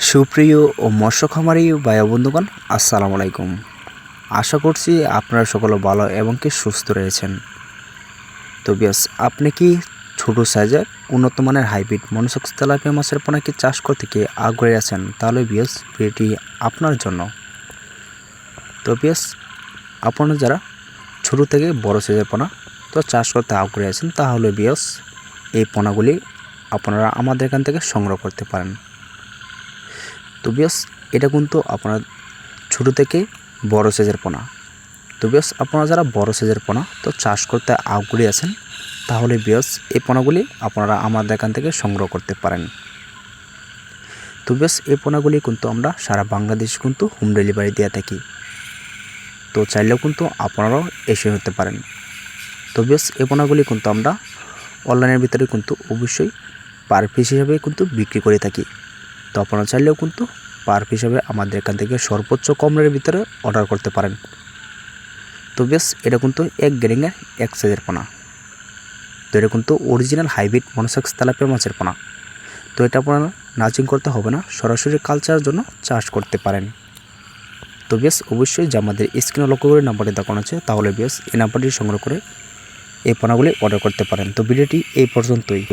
সুপ্রিয় ও মৎস্য খামারি ভাই বন্ধুগণ, আসসালামু আলাইকুম। আশা করছি আপনারা সকলে ভালো এবং কি সুস্থ রয়েছেন। তো বিয়াস, আপনি কি ছোট সাইজের উন্নত মানের হাইব্রিড মনোসেক্স তেলাপিয়া মাছের পোনা কি চাষ করতে কি আগ্রহী আছেন? তাহলে বিয়াস ভিডিওটি আপনার জন্য। তো বিয়াস, আপনারা যারা ছোট থেকে বড় সাইজের পোনা তো চাষ করতে আগ্রহী আছেন, তাহলে বিয়াস এই পোনাগুলি আপনারা আমাদের এখান থেকে সংগ্রহ করতে পারেন। তো বিয়াস, এটা কিন্তু আপনার ছোটো থেকে বড় সাইজের পোনা। তো বিয়াস, আপনারা যারা বড় সাইজের পোনা তো চাষ করতে আগ্রহী আছেন, তাহলে বিয়াস এই পোনাগুলি আপনারা আমাদের এখান থেকে সংগ্রহ করতে পারেন। তো বিয়াস, এই পোনাগুলি কিন্তু আমরা সারা বাংলাদেশ কিন্তু হোম ডেলিভারি দিয়ে থাকি। তো চাইলেও কিন্তু আপনারাও এসে হতে পারেন। তো বিয়াস, এই পোনাগুলি কিন্তু আমরা অনলাইনের ভিতরে কিন্তু অবশ্যই পার পিস হিসাবে কিন্তু বিক্রি করে থাকি। তো আপনারা চাইলেও কিন্তু পার পিস হিসাবে আমাদের এখান থেকে সর্বোচ্চ কম রেটের ভিতরে অর্ডার করতে পারেন। তো বেশ, এটা কিন্তু এক গ্রেডিংয়ের এক সাইজের পোনা। তো এটা কিন্তু অরিজিনাল হাইব্রিড মনোসেক্স তেলাপিয়া মাছের পোনা। তো এটা আপনারা নাচিং করতে হবে না, সরাসরি কালচারের জন্য চাষ করতে পারেন। তো বেশ, অবশ্যই যে আমাদের স্ক্রিনে লক্ষ্য করে নাম্বারটি দেখানো আছে, তাহলে বেশ এই নাম্বারটি সংগ্রহ করে এই পোনাগুলি অর্ডার করতে পারেন। তো ভিডিওটি এই পর্যন্তই।